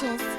witches.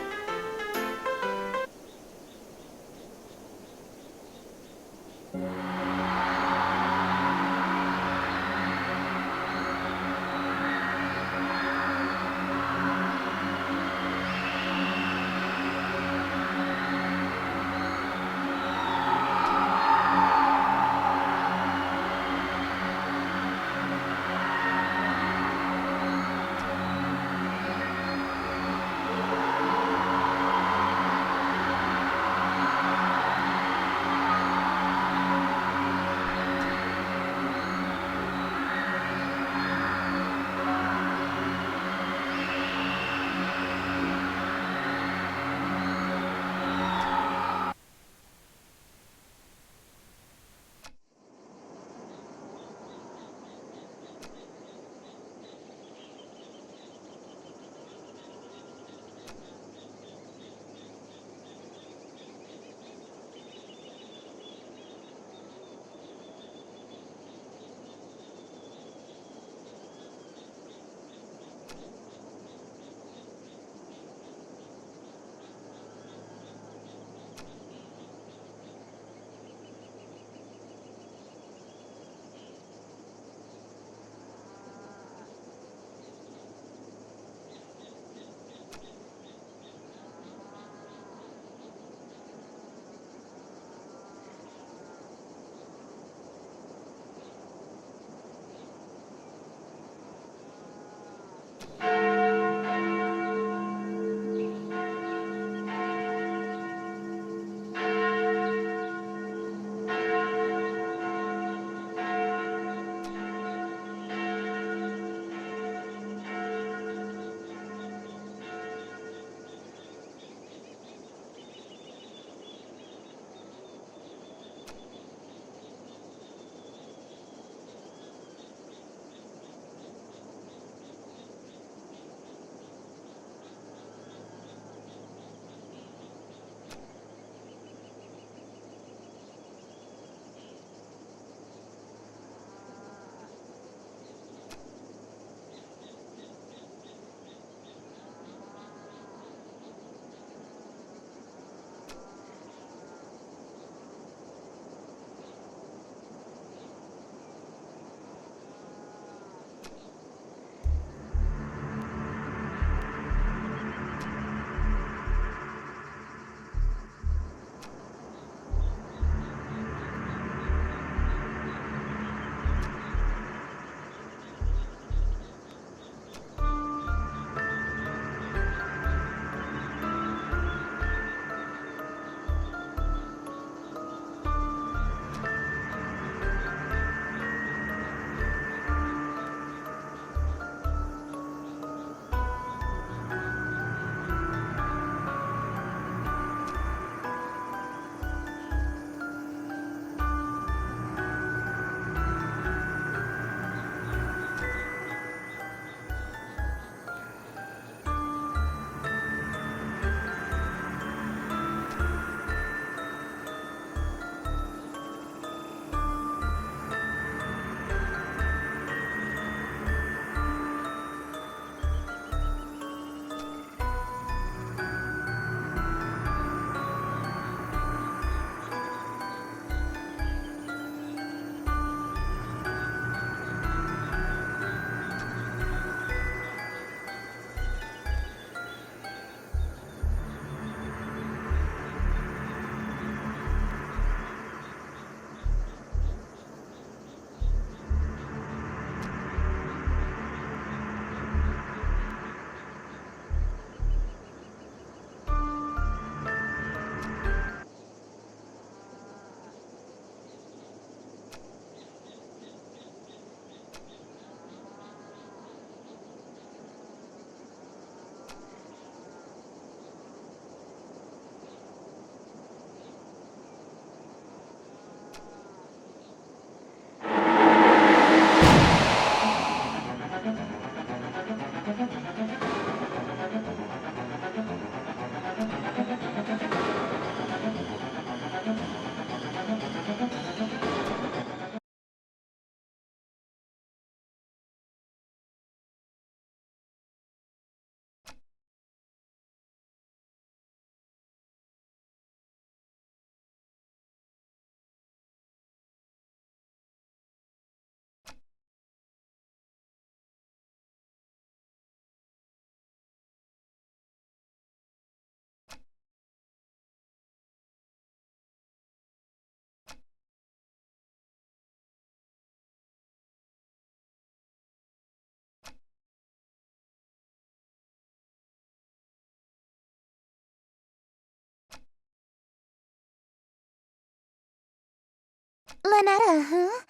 Ln'eta, huh?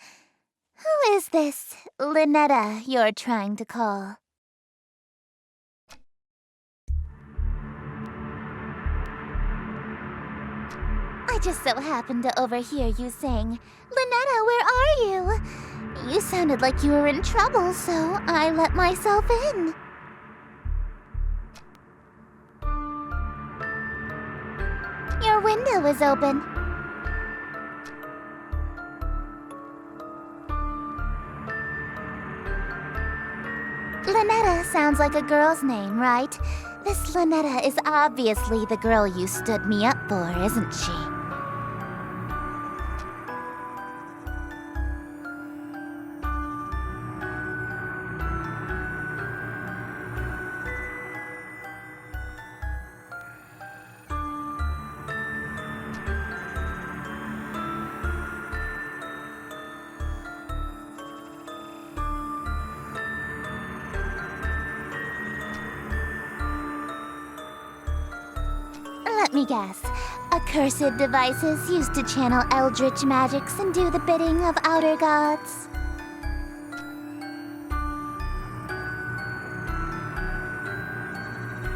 Who is this Ln'eta you're trying to call? I just so happened to overhear you saying, "Ln'eta, where are you?" You sounded like you were in trouble, so I let myself in. Your window was open. Ln'eta sounds like a girl's name, right? This Ln'eta is obviously the girl you stood me up for, isn't she? Let me guess. Accursed devices used to channel eldritch magics and do the bidding of outer gods.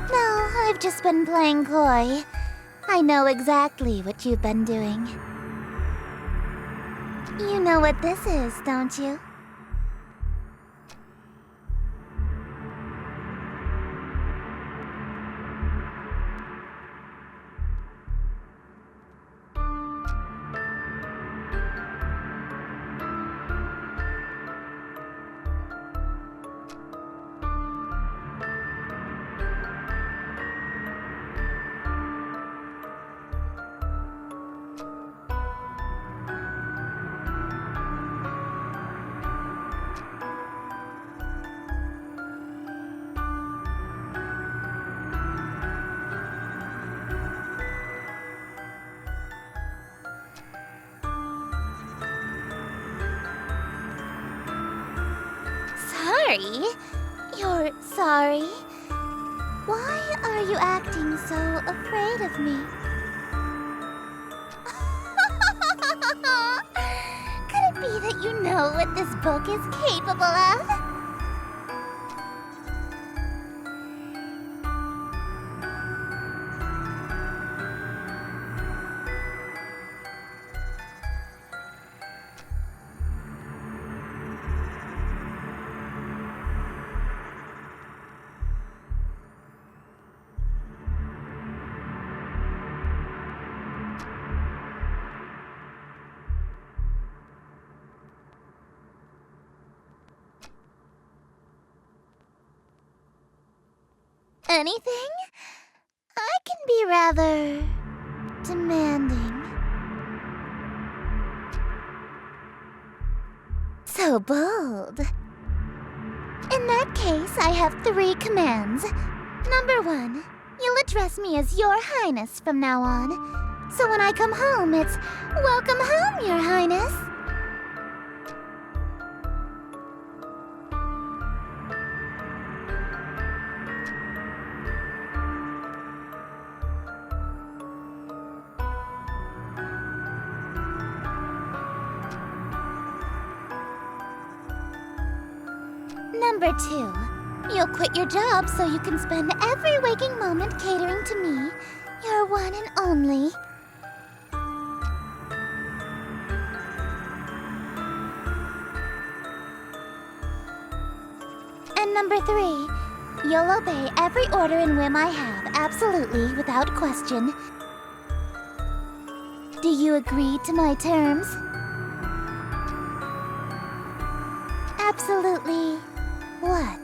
No, I've just been playing coy. I know exactly what you've been doing. You know what this is, don't you? Sorry? You're sorry? Why are you acting so afraid of me? Could it be that you know what this book is capable of? Anything? I can be rather demanding. So bold. In that case, I have 3 commands. Number 1, you'll address me as Your Highness from now on. So when I come home, it's, "Welcome home, Your Highness." Number 2, you'll quit your job so you can spend every waking moment catering to me, your one and only. And number 3, you'll obey every order and whim I have, absolutely, without question. Do you agree to my terms? Absolutely. What?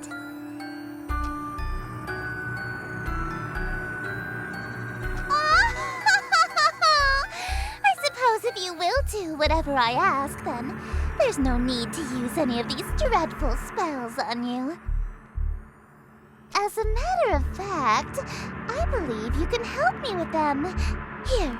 I suppose if you will do whatever I ask, then there's no need to use any of these dreadful spells on you. As a matter of fact, I believe you can help me with them. Here.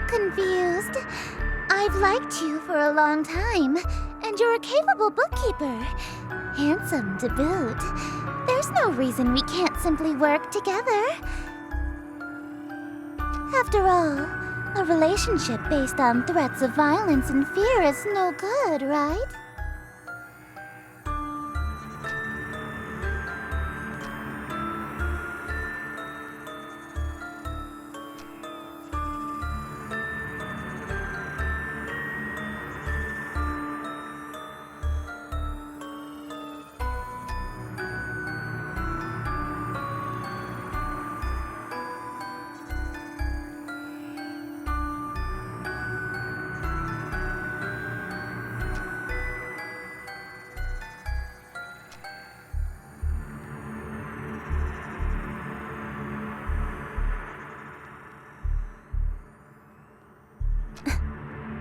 Confused. I've liked you for a long time, and And you're a capable bookkeeper. Handsome to boot. There's no reason we can't simply work together. After all, a relationship based on threats of violence and fear is no good, right?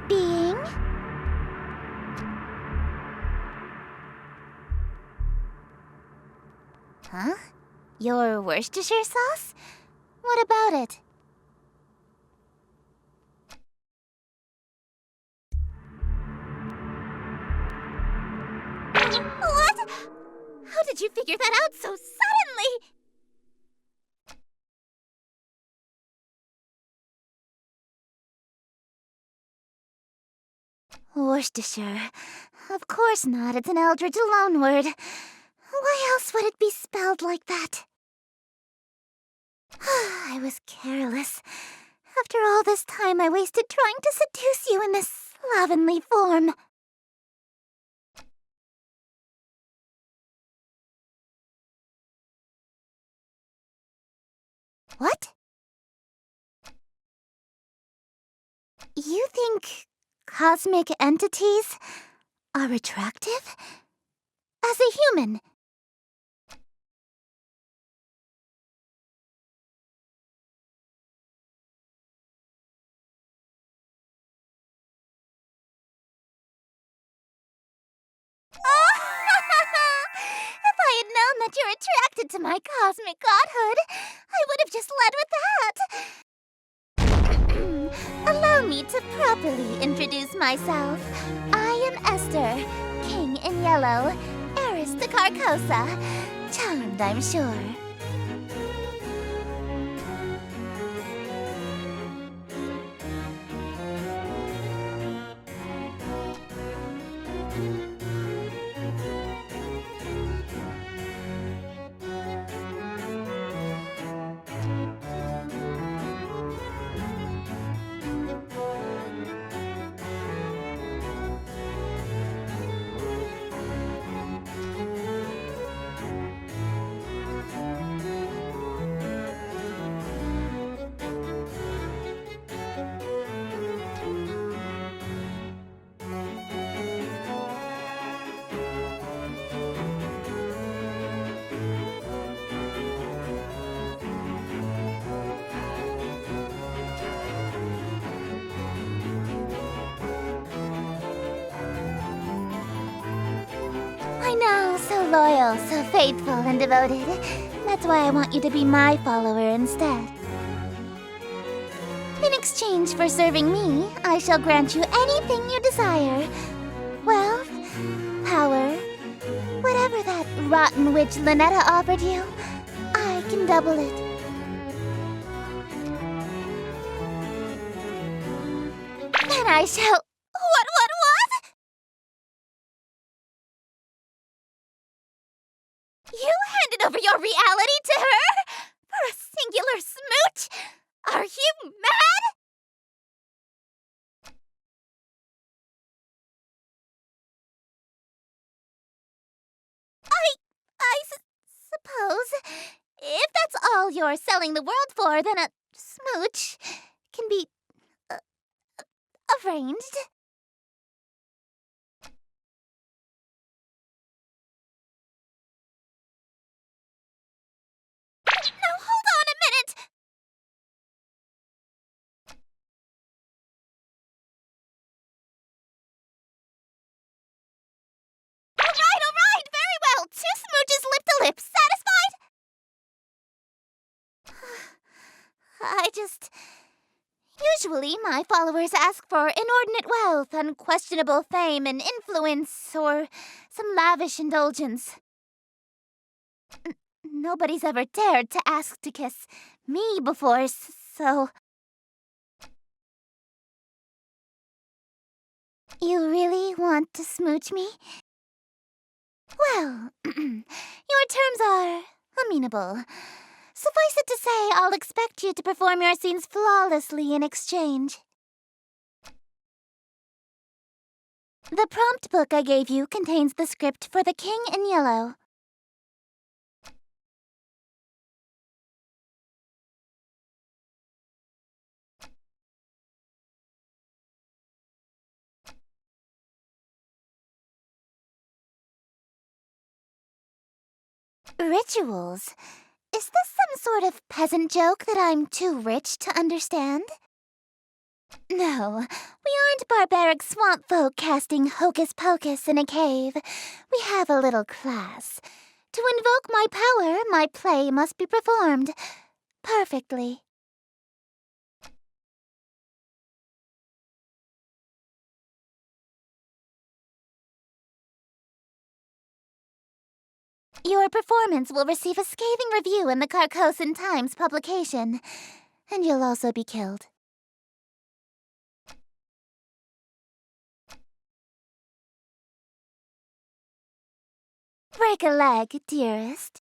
Being? Huh? Your Worcestershire sauce? What about it? What? How did you figure that out so suddenly? Worcestershire. Of course not, it's an Eldritch loanword. Why else would it be spelled like that? I was careless. After all this time I wasted trying to seduce you in this slovenly form. What? You think cosmic entities are attractive? As a human? If I had known that you're attracted to my cosmic godhood, I would have just led with that. Allow me to properly introduce myself. I am Esther, King in Yellow, heiress to Carcosa. Charmed, I'm sure. I know, so loyal, so faithful and devoted. That's why I want you to be my follower instead. In exchange for serving me, I shall grant you anything you desire. Wealth, power, whatever that rotten witch Ln'eta offered you, I can double it. Then I shall... What? You handed over your reality to her? For a singular smooch? Are you mad? Suppose. If that's all you're selling the world for, then a smooch can be... arranged. Now hold on a minute! Alright, very well! 2 smooches lip to lip, satisfied? Usually, my followers ask for inordinate wealth, unquestionable fame and influence, or some lavish indulgence. Nobody's ever dared to ask to kiss me before, so... You really want to smooch me? Well, your terms are amenable. Suffice it to say, I'll expect you to perform your scenes flawlessly in exchange. The prompt book I gave you contains the script for The King in Yellow. Rituals? Is this some sort of peasant joke that I'm too rich to understand? No, we aren't barbaric swamp folk casting hocus pocus in a cave. We have a little class. To invoke my power, my play must be performed perfectly. Your performance will receive a scathing review in the Carcosan Times publication, and you'll also be killed. Break a leg, dearest.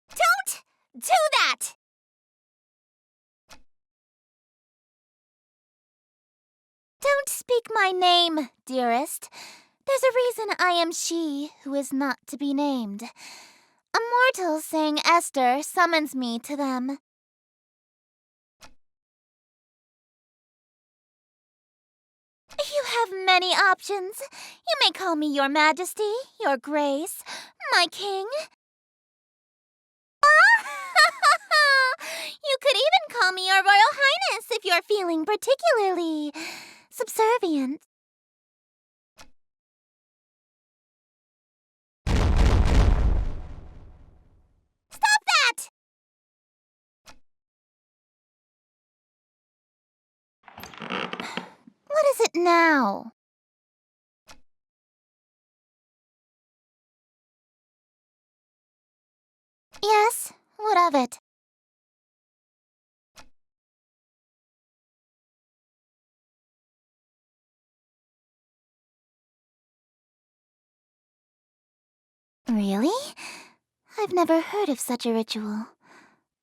Don't do that! Don't speak my name, dearest. There's a reason I am she who is not to be named. A mortal saying Esther summons me to them. You have many options. You may call me your majesty, your grace, my king. You could even call me your royal highness if you're feeling particularly subservient. Stop that! What is it now? Yes, what of it? Really? I've never heard of such a ritual.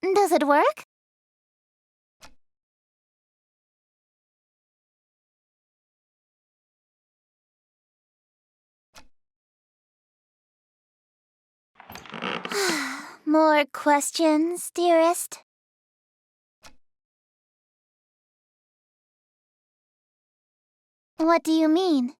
Does it work? More questions, dearest? What do you mean?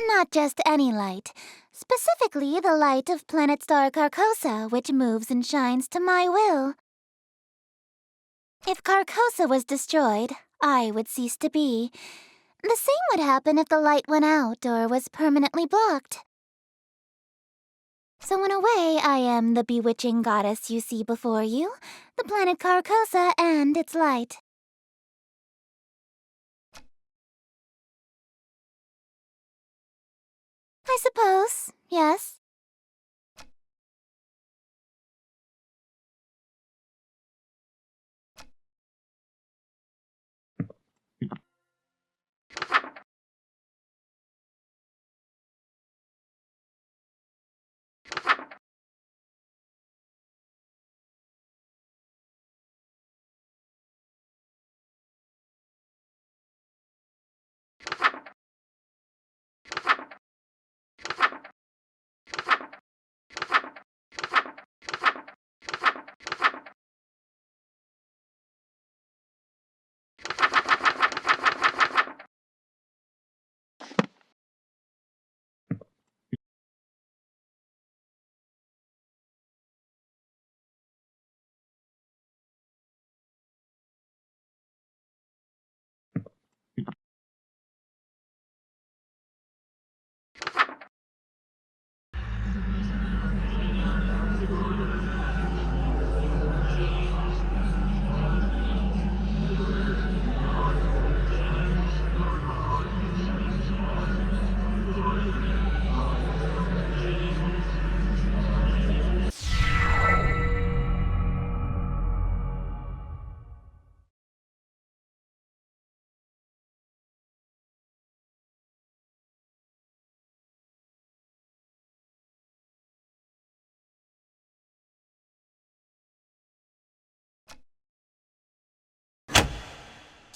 Not just any light. Specifically, the light of planet star Carcosa, which moves and shines to my will. If Carcosa was destroyed, I would cease to be. The same would happen if the light went out or was permanently blocked. So in a way, I am the bewitching goddess you see before you, the planet Carcosa and its light. I suppose, yes.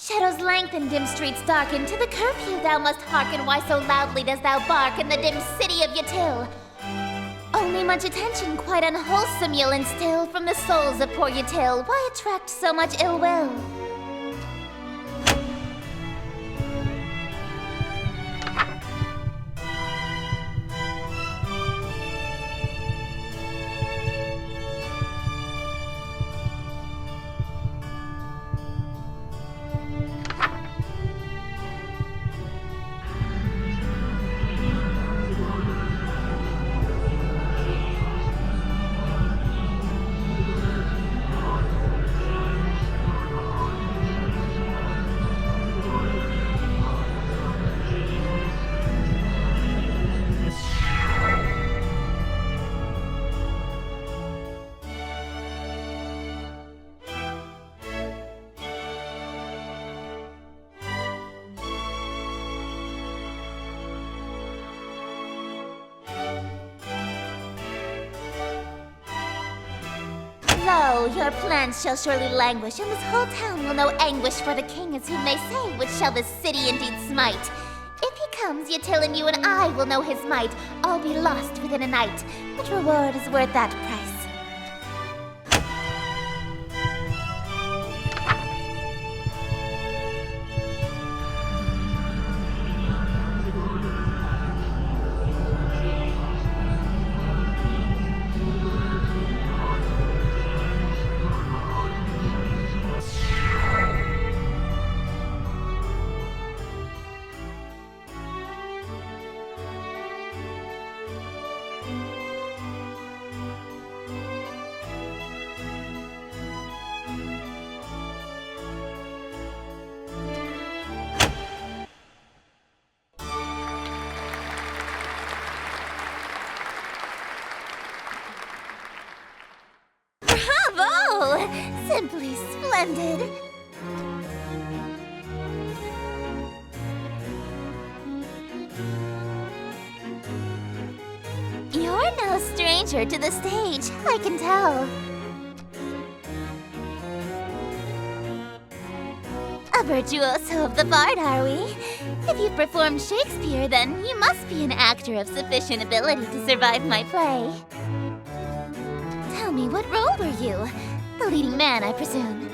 Shadows lengthen, dim streets darken. To the curfew thou must hearken. Why so loudly dost thou bark in the dim city of Yatil? Only much attention, quite unwholesome, you'll instill from the souls of poor Yatil. Why attract so much ill will? Lo, your plans shall surely languish, and this whole town will know anguish for the king, as who may say, which shall this city indeed smite. If he comes, Yatil and you and I will know his might, all be lost within a night. What reward is worth that price? Bravo! Simply splendid! You're no stranger to the stage, I can tell. A virtuoso of the bard, are we? If you've performed Shakespeare, then you must be an actor of sufficient ability to survive my play. Tell me, what role were you? The leading man, I presume.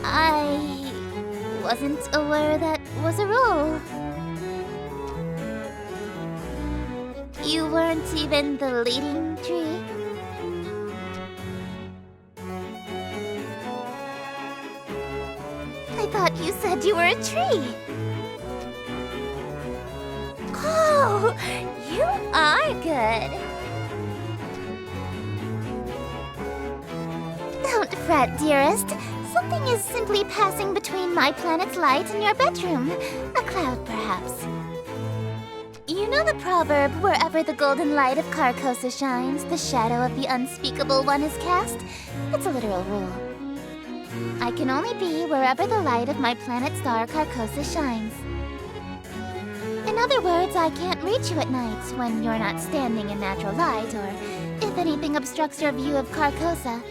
I wasn't aware that was a role. You weren't even the leading tree? I thought you said you were a tree. Oh, you are good. Don't fret, dearest. Something is simply passing between my planet's light and your bedroom. A cloud, perhaps. You know the proverb, wherever the golden light of Carcosa shines, the shadow of the unspeakable one is cast? It's a literal rule. I can only be wherever the light of my planet star Carcosa shines. In other words, I can't reach you at night when you're not standing in natural light, or if anything obstructs your view of Carcosa.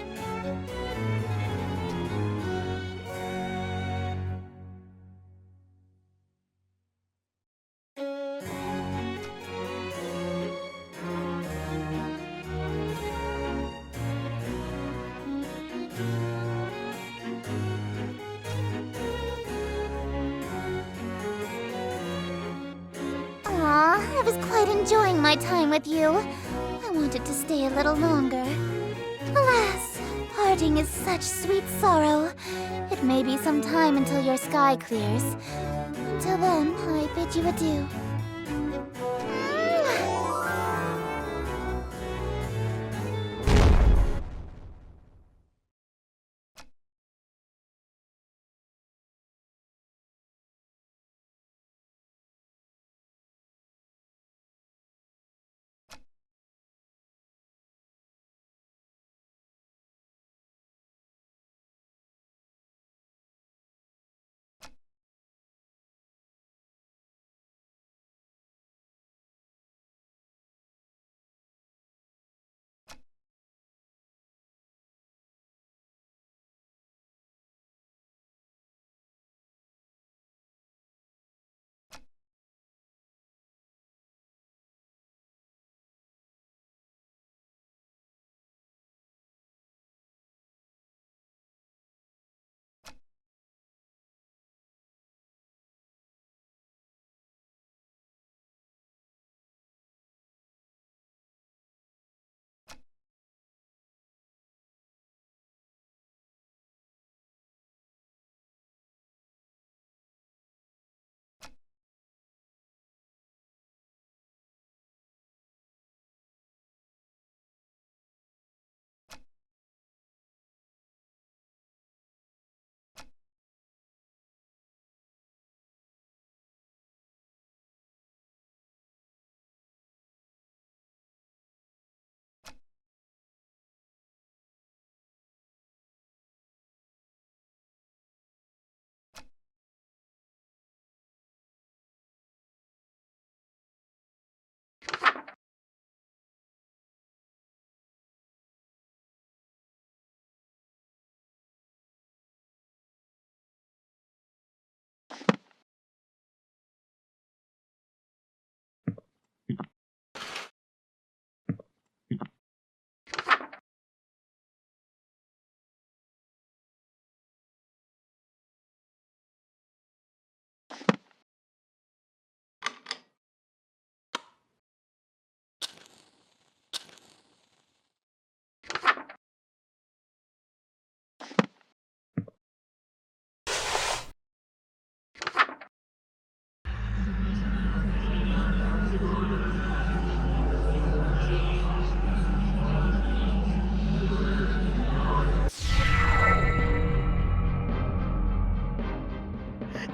I was quite enjoying my time with you. I wanted to stay a little longer. Alas, part waiting is such sweet sorrow. It may be some time until your sky clears. Until then, I bid you adieu.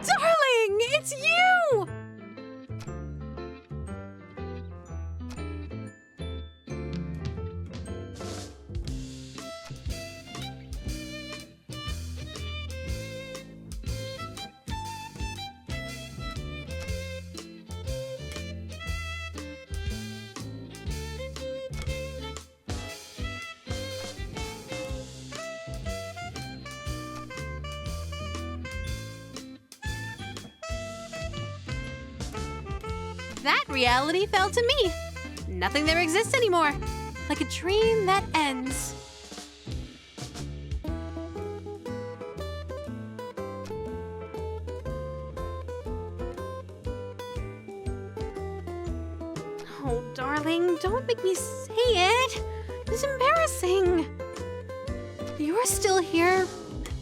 Darling, it's you! That reality fell to me. Nothing there exists anymore. Like a dream that ends. Oh, darling, don't make me say it. It's embarrassing. You're still here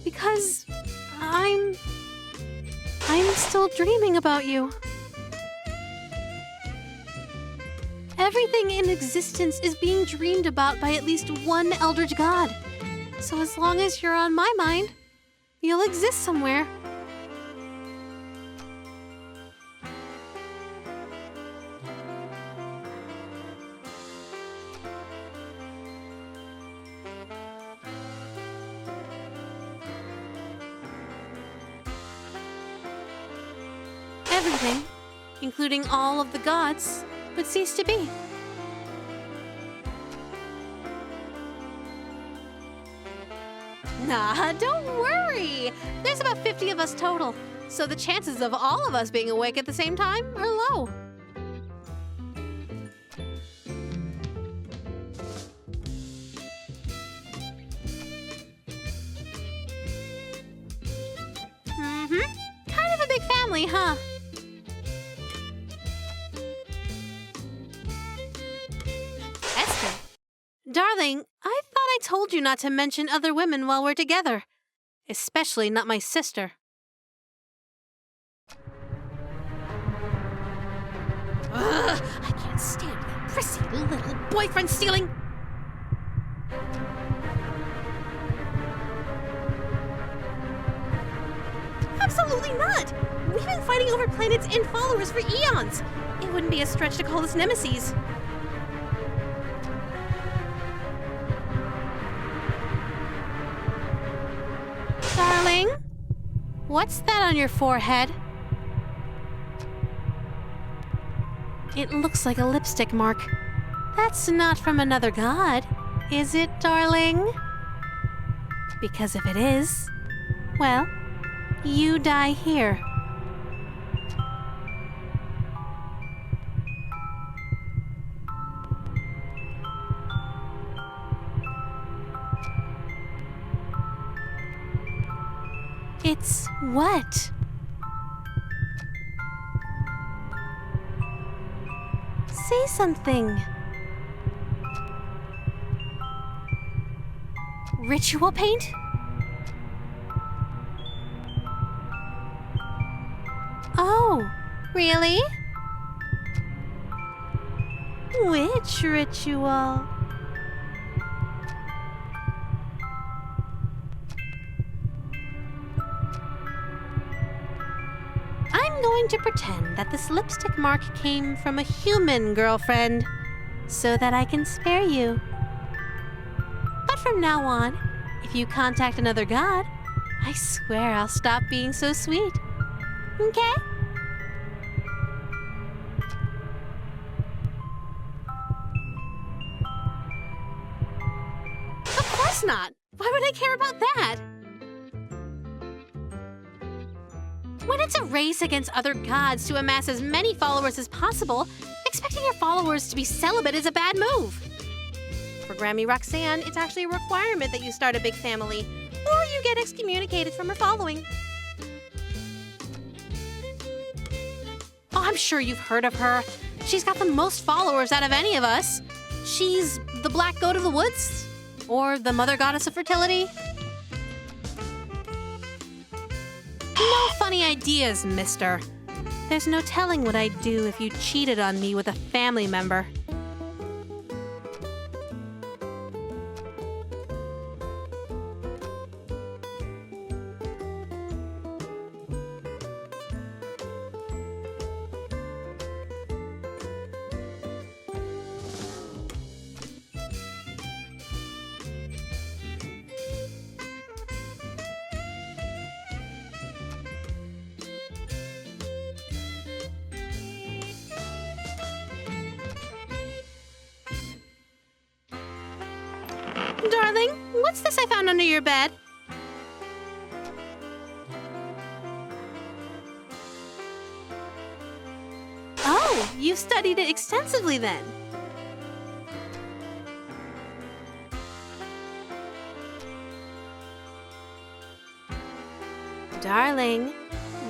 because I'm still dreaming about you. Everything in existence is being dreamed about by at least one eldritch god. So as long as you're on my mind, you'll exist somewhere. Everything, including all of the gods, would cease to be. Nah, don't worry. There's about 50 of us total, so the chances of all of us being awake at the same time are low. Kind of a big family, huh? Darling, I thought I told you not to mention other women while we're together. Especially not my sister. Ugh, I can't stand that prissy little boyfriend stealing. Absolutely not! We've been fighting over planets and followers for eons. It wouldn't be a stretch to call us nemesis. Darling, what's that on your forehead? It looks like a lipstick mark. That's not from another god, is it, darling? Because if it is, well, you die here. It's what? Say something. Ritual paint? Oh, really? Which ritual? I'm going to pretend that this lipstick mark came from a human girlfriend, so that I can spare you. But from now on, if you contact another god, I swear I'll stop being so sweet. Okay? Of course not! Why would I care about that? When it's a race against other gods to amass as many followers as possible, expecting your followers to be celibate is a bad move. For Grammy Roxanne, it's actually a requirement that you start a big family, or you get excommunicated from her following. Oh, I'm sure you've heard of her. She's got the most followers out of any of us. She's the Black Goat of the Woods, or the Mother Goddess of Fertility. No funny ideas, mister. There's no telling what I'd do if you cheated on me with a family member. Darling, what's this I found under your bed? Oh, you've studied it extensively then. Darling,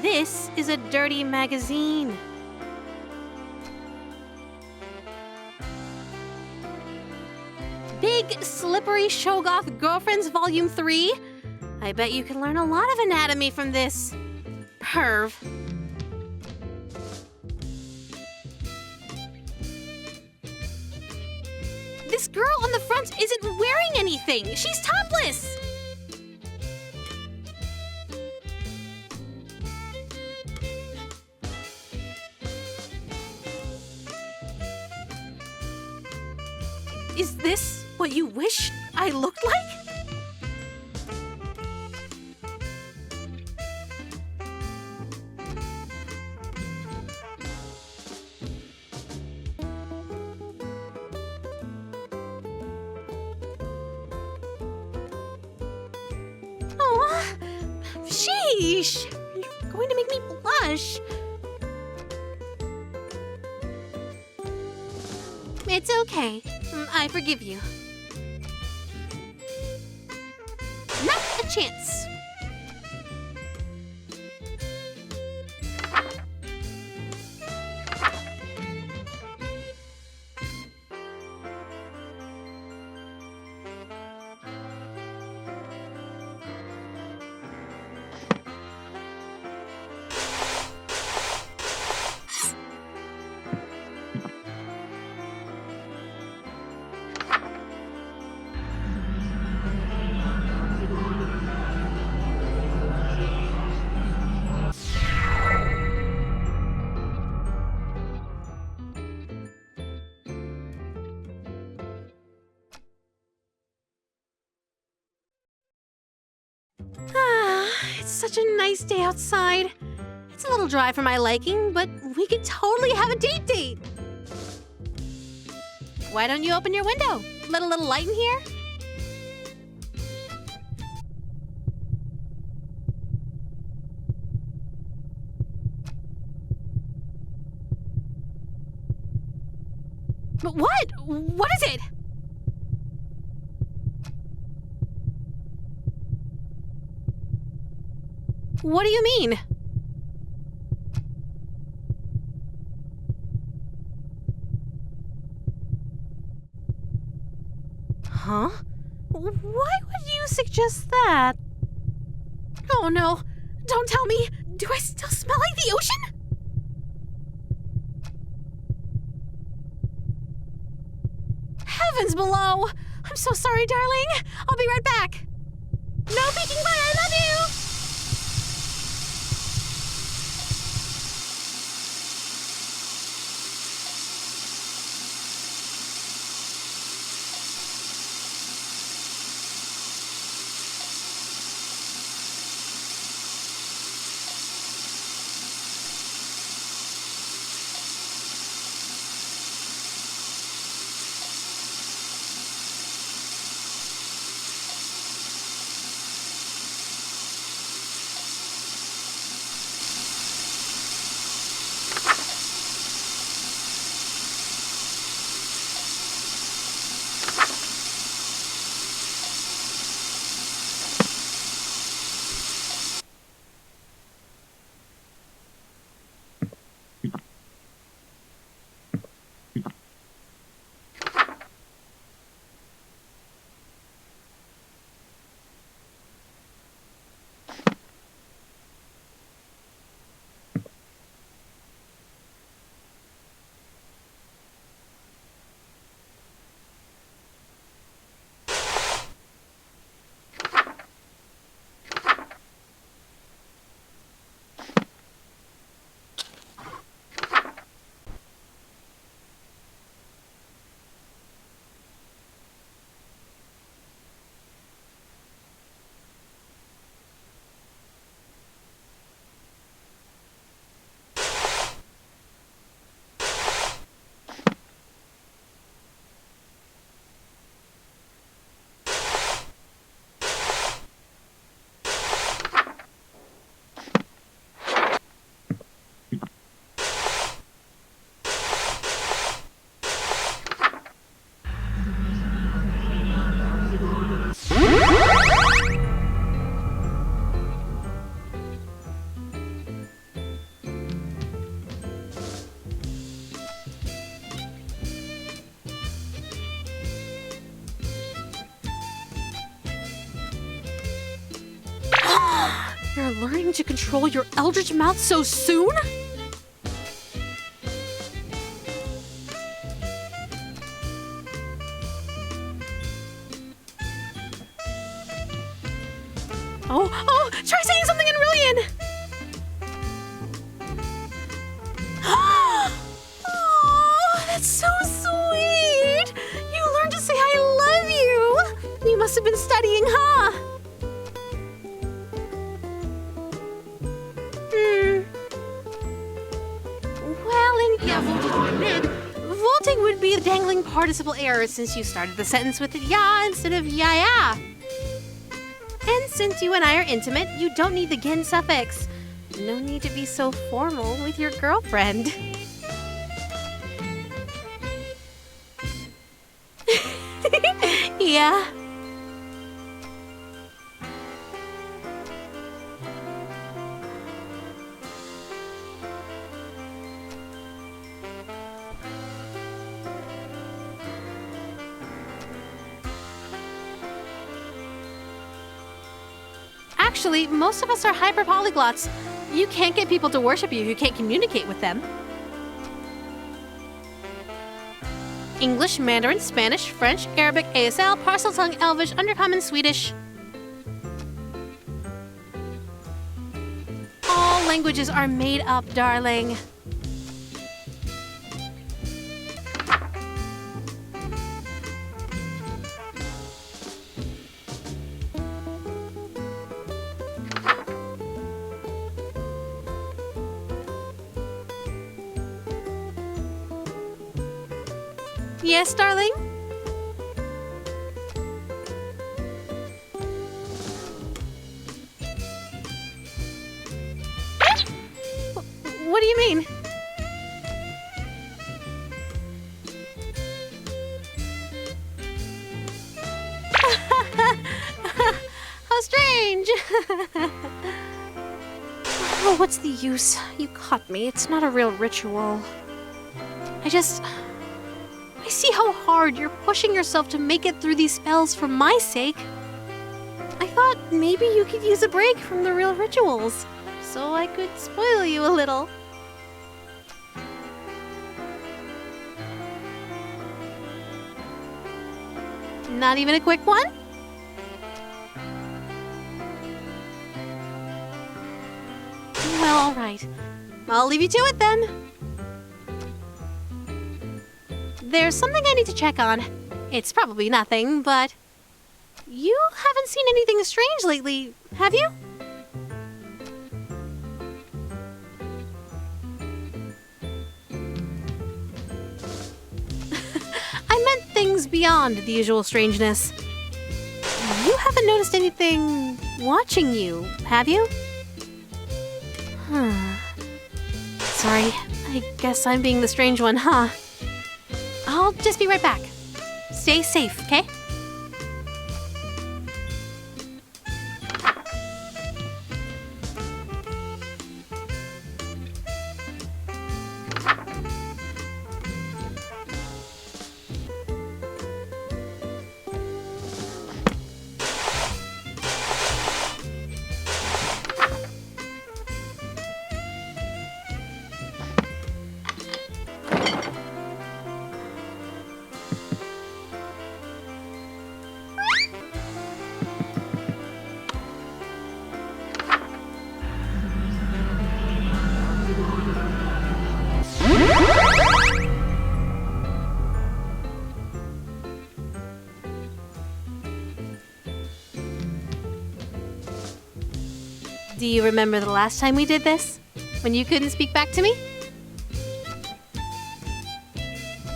this is a dirty magazine. Big, Slippery Shoggoth Girlfriends Volume 3? I bet you can learn a lot of anatomy from this. Perv. This girl on the front isn't wearing anything. She's topless. Is this what you wish I looked like? Oh, sheesh! You're going to make me blush. It's okay. I forgive you. Not a chance. It's such a nice day outside. It's a little dry for my liking, but we could totally have a date. Why don't you open your window? Let a little light in here? But what? What is it? What do you mean? Huh? Why would you suggest that? Oh no, don't tell me. Do I still smell like the ocean? Heavens below! I'm so sorry, darling. I'll be right back. No peeking by, I love you! You're learning to control your eldritch mouth so soon? Oh, try saying something in Rillian! Oh, that's so sweet! You learned to say I love you! You must have been studying, huh? Vaulting would be a dangling participle error since you started the sentence with ya instead of ya. And since you and I are intimate, you don't need the gin suffix. No need to be so formal with your girlfriend. Yeah. Actually, most of us are hyper-polyglots. You can't get people to worship you if you can't communicate with them. English, Mandarin, Spanish, French, Arabic, ASL, Parseltongue, Elvish, Undercommon, Swedish. All languages are made up, darling. Yes, darling? What do you mean? How strange! Oh, what's the use? You caught me. It's not a real ritual. I see how hard you're pushing yourself to make it through these spells for my sake. I thought maybe you could use a break from the real rituals, so I could spoil you a little. Not even a quick one? Well, all right. I'll leave you to it then. There's something I need to check on. It's probably nothing, but you haven't seen anything strange lately, have you? I meant things beyond the usual strangeness. You haven't noticed anything watching you, have you? Sorry, I guess I'm being the strange one, huh? I'll just be right back. Stay safe, okay? Do you remember the last time we did this? When you couldn't speak back to me?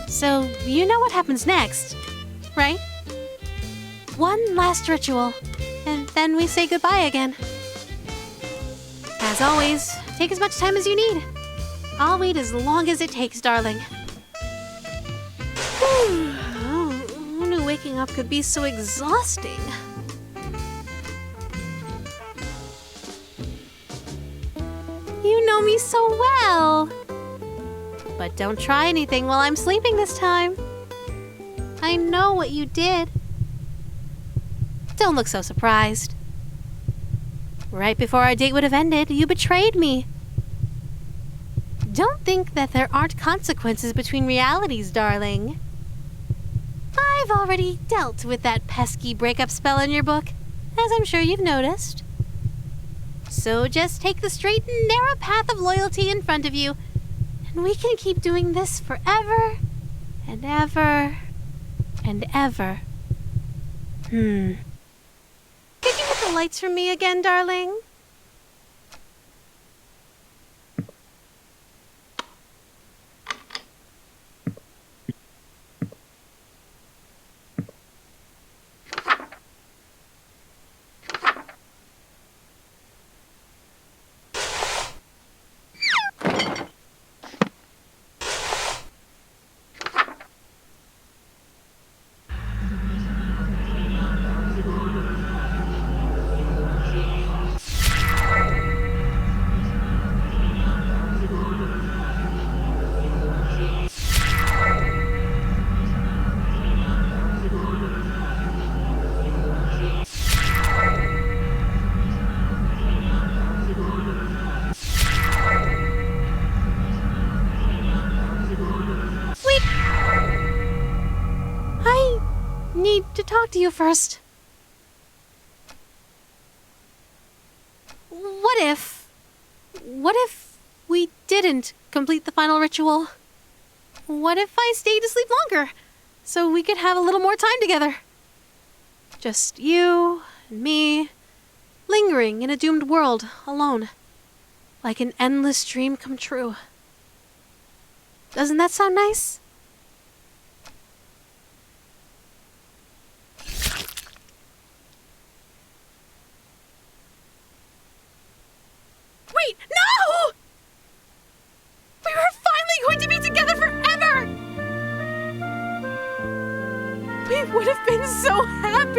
So, you know what happens next, right? One last ritual, and then we say goodbye again. As always, take as much time as you need. I'll wait as long as it takes, darling. Who knew waking up could be so exhausting? You know me so well. But don't try anything while I'm sleeping this time. I know what you did. Don't look so surprised. Right before our date would have ended, you betrayed me. Don't think that there aren't consequences between realities, darling. I've already dealt with that pesky breakup spell in your book, as I'm sure you've noticed. So just take the straight and narrow path of loyalty in front of you, and we can keep doing this forever and ever and ever. Could you hit the lights for me again, darling? Need to talk to you first. What if we didn't complete the final ritual? What if I stayed to sleep longer so we could have a little more time together? Just you and me, lingering in a doomed world alone, like an endless dream come true. Doesn't that sound nice?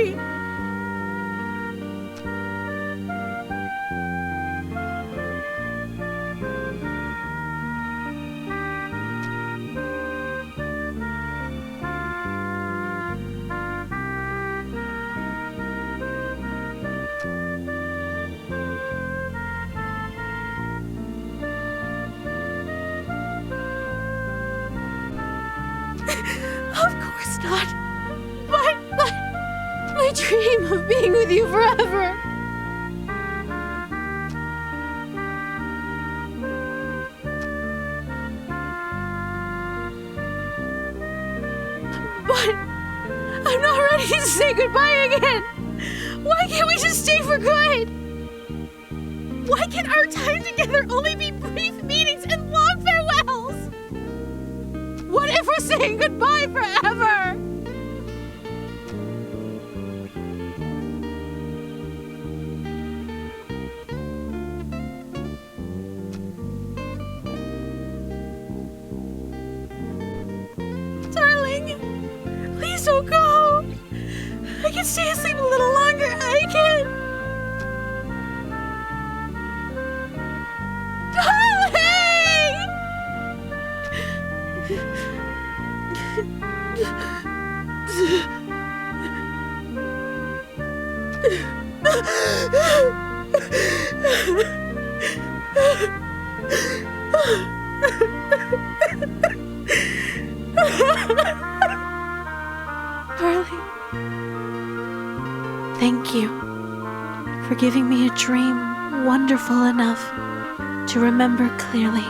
me. Of course not. But my dream of being with you forever. But I'm not ready to say goodbye again. Why can't we just stay for good? Why can our time together only be brief meetings and long farewells? What if we're saying goodbye forever? Darling, please don't go. I can stay asleep a little longer. I can. Darling, thank you for giving me a dream wonderful enough to remember clearly.